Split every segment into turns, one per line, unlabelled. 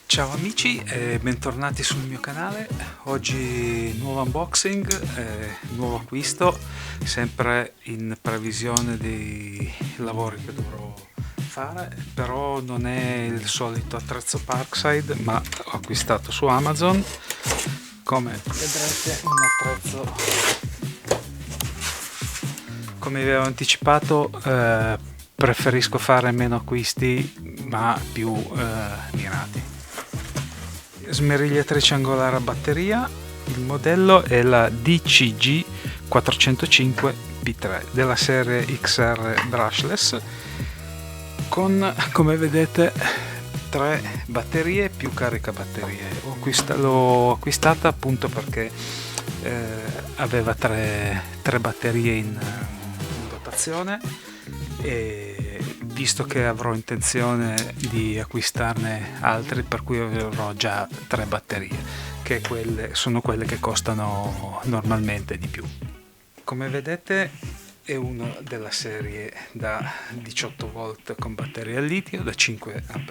Ciao amici e bentornati sul mio canale. Oggi nuovo unboxing, nuovo acquisto, sempre in previsione dei lavori che dovrò fare, però non è il solito attrezzo Parkside, ma ho acquistato su Amazon, come vedrete un attrezzo, come vi avevo anticipato. Preferisco fare meno acquisti ma più mirati. Smerigliatrice angolare a batteria, il modello è la DCG 405 P3 della serie XR brushless, con, come vedete, 3 batterie più caricabatterie. L'ho acquistata appunto perché aveva 3 batterie in dotazione, e visto che avrò intenzione di acquistarne altri, per cui avrò già 3 batterie, che sono quelle che costano normalmente di più. Come vedete è uno della serie da 18 volt con batteria al litio da 5 Ah.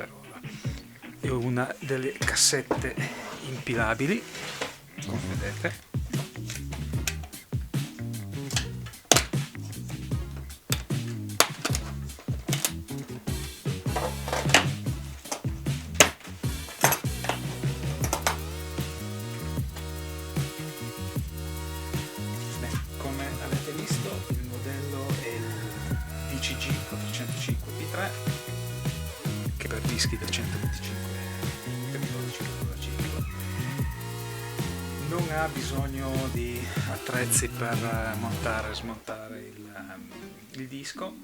È una delle cassette impilabili, come vedete. Come avete visto, il modello è il DCG 405 P3, che per dischi da 125 per 12,5 non ha bisogno di attrezzi per montare e smontare il disco,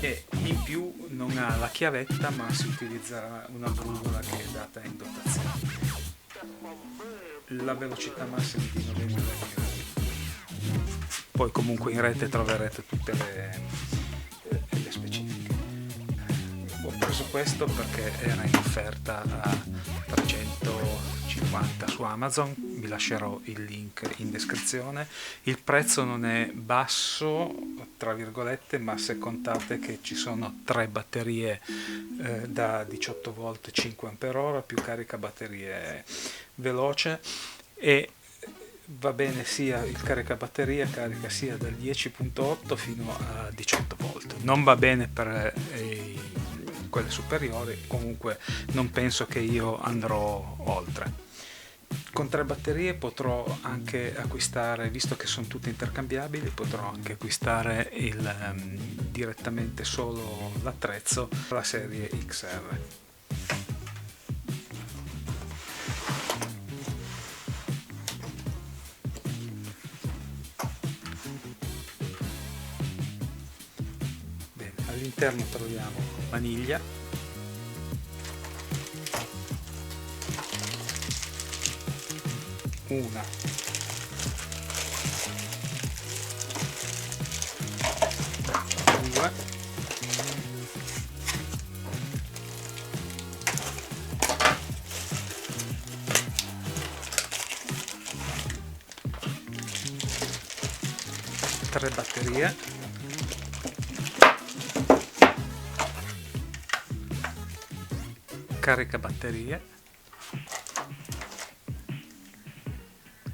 e in più non ha la chiavetta, ma si utilizzerà una brugola che è data in dotazione. La velocità massima è di 90 km. Poi comunque in rete troverete tutte le specifiche. Ho preso questo perché era in offerta a 350 su Amazon, vi lascerò il link in descrizione. Il prezzo non è basso, tra virgolette, ma se contate che ci sono 3 batterie da 18 volt 5 Ah più caricabatterie veloce, e va bene sia il caricabatteria, carica sia dal 10.8 fino a 18 volt. Non va bene per quelle superiori, comunque non penso che io andrò oltre. Con 3 batterie potrò anche acquistare, visto che sono tutte intercambiabili, potrò anche acquistare direttamente solo l'attrezzo, la serie XR. All'interno troviamo vaniglia, una, due, tre batterie, caricabatterie,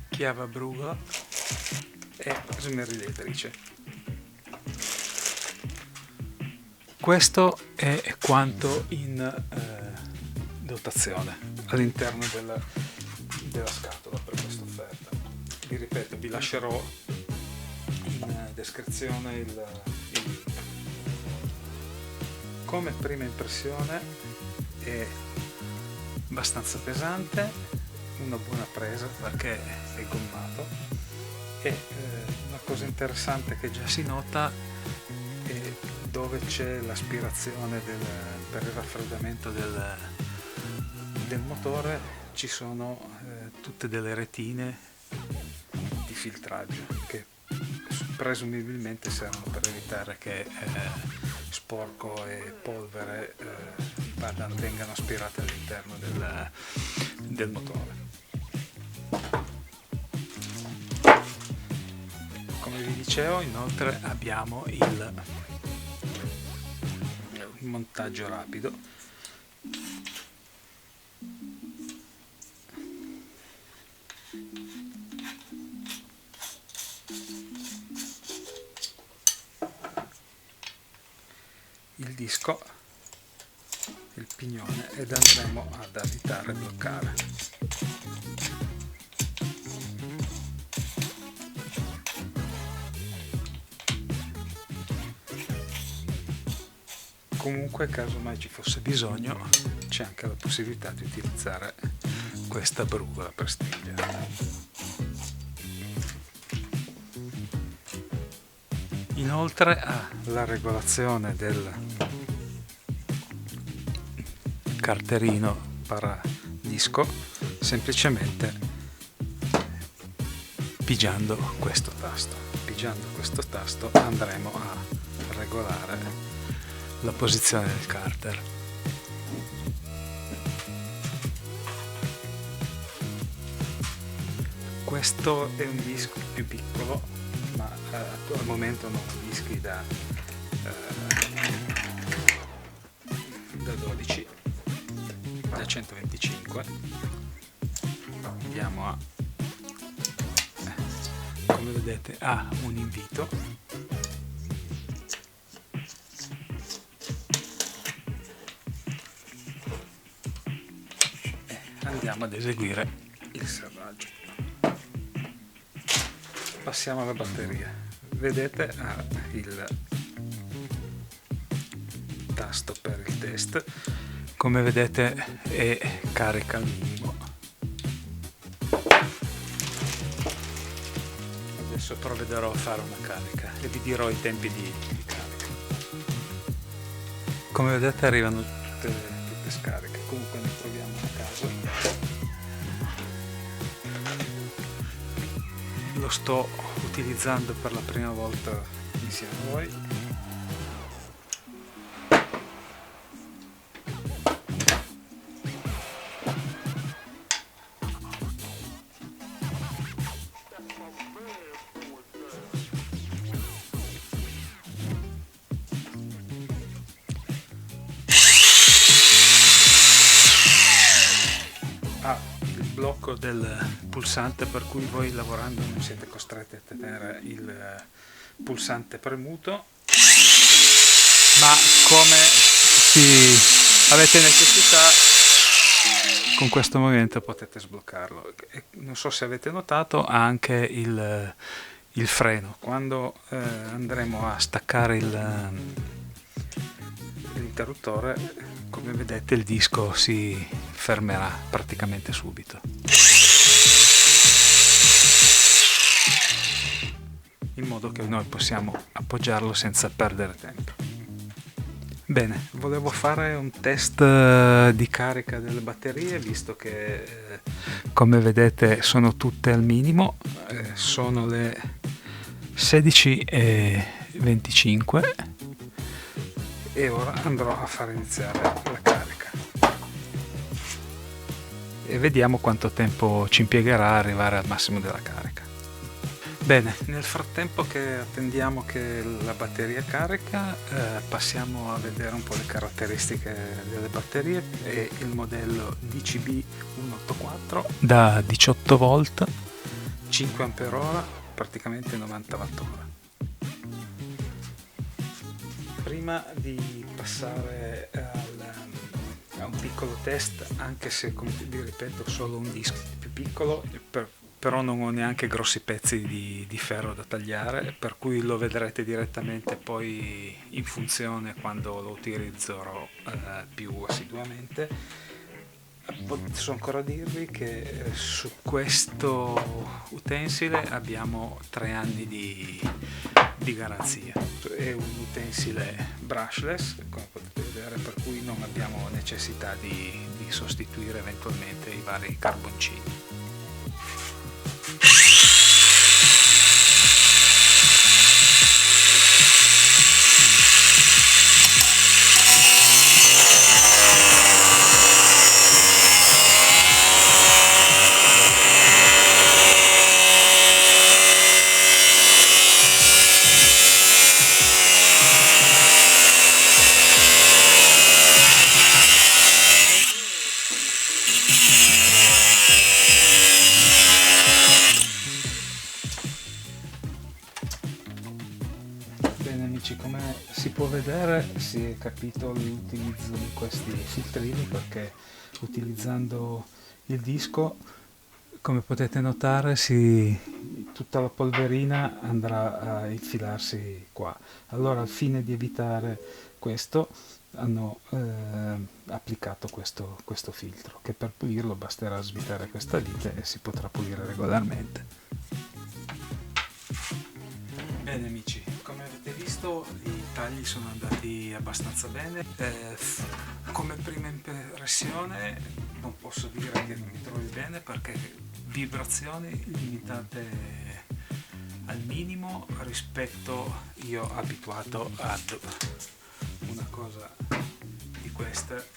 chiave a brugola e smerigliatrice. Questo è quanto in dotazione all'interno della scatola per questa offerta. Vi ripeto, vi lascerò in descrizione il link. Come prima impressione è abbastanza pesante, una buona presa perché è gommato, e una cosa interessante che già si nota è dove c'è l'aspirazione per il raffreddamento del motore, ci sono tutte delle retine di filtraggio che presumibilmente servono per evitare che sporco e polvere vengano aspirate all'interno del motore. Come vi dicevo, inoltre abbiamo montaggio rapido. Il disco, il pignone, ed andremo ad avvitare e bloccare. Comunque, caso mai ci fosse bisogno, c'è anche la possibilità di utilizzare questa brugola per stringere. Inoltre la regolazione del carterino paradisco semplicemente pigiando questo tasto. Pigiando questo tasto andremo a regolare la posizione del carter. Questo è un disco più piccolo, ma al momento non ho dischi da 12, da 125. Andiamo a, come vedete, ha un invito. Andiamo ad eseguire il serraggio. Passiamo alla batteria. Vedete, ha il tasto per il test. Come vedete è carica al minimo. Adesso provvederò a fare una carica e vi dirò i tempi di carica. Come vedete arrivano tutte scariche. Comunque ne proviamo a caso. Lo sto utilizzando per la prima volta insieme a voi. Blocco del pulsante, per cui voi lavorando non siete costretti a tenere il pulsante premuto, ma come avete necessità con questo movimento potete sbloccarlo. E non so se avete notato, ha anche il freno. Quando andremo a staccare l'interruttore, come vedete il disco si fermerà praticamente subito, in modo che noi possiamo appoggiarlo senza perdere tempo. Bene, volevo fare un test di carica delle batterie, visto che come vedete sono tutte al minimo. Sono le 16:25 e ora andrò a far iniziare la carica e vediamo quanto tempo ci impiegherà a arrivare al massimo della carica. Bene, nel frattempo che attendiamo che la batteria carica, passiamo a vedere un po' le caratteristiche delle batterie. È il modello DCB 184 da 18 volt, 5 Ah, praticamente 90 Wh. Prima di passare a un piccolo test, anche se, come vi ripeto, solo un disco più piccolo, però non ho neanche grossi pezzi di ferro da tagliare, per cui lo vedrete direttamente poi in funzione quando lo utilizzerò più assiduamente. Posso ancora dirvi che su questo utensile abbiamo 3 anni di garanzia. È un utensile brushless, come potete vedere, per cui non abbiamo necessità di sostituire eventualmente i vari carboncini. si può vedere, si è capito l'utilizzo di questi filtrini, perché utilizzando il disco, come potete notare, tutta la polverina andrà a infilarsi qua. Allora, al fine di evitare questo, hanno applicato questo filtro, che per pulirlo basterà svitare questa vite e si potrà pulire regolarmente. Bene amici, come avete visto i tagli sono andati abbastanza bene. Come prima impressione non posso dire che mi trovi bene, perché vibrazioni limitate al minimo rispetto, io abituato ad una cosa di queste.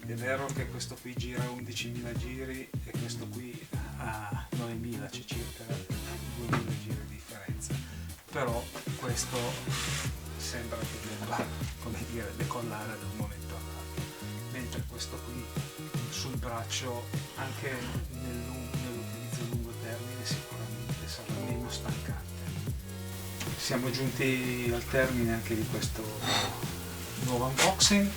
È vero che questo qui gira 11.000 giri e questo qui a 9.000, c'è circa 2.000 giri di differenza, però questo sembra che debba, come dire, decollare da un momento all'altro, mentre questo qui sul braccio, anche nell'utilizzo a lungo termine, sicuramente sarà meno stancante. Siamo giunti al termine anche di questo nuovo unboxing.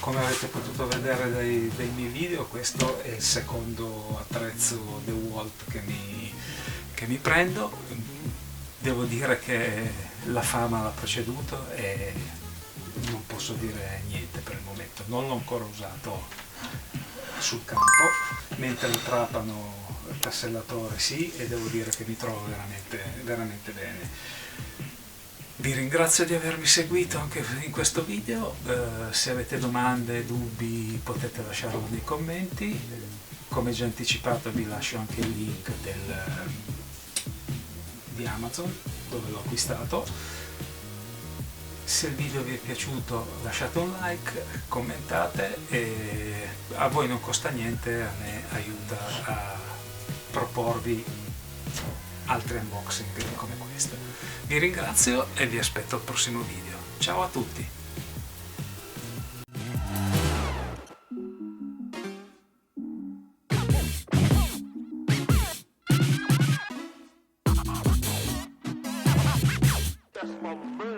Come avete potuto vedere dai miei video, questo è il secondo attrezzo DeWalt che mi prendo. Devo dire che la fama l'ha preceduto e non posso dire niente per il momento. Non l'ho ancora usato sul campo, mentre il trapano, il tassellatore sì, e devo dire che mi trovo veramente, veramente bene. Vi ringrazio di avermi seguito anche in questo video. Se avete domande, dubbi, potete lasciarlo nei commenti. Come già anticipato, vi lascio anche il link di Amazon dove l'ho acquistato. Se il video vi è piaciuto, lasciate un like, commentate, e a voi non costa niente, a me aiuta a proporvi altri unboxing come questo. Vi ringrazio e vi aspetto al prossimo video. Ciao a tutti!
That's my man.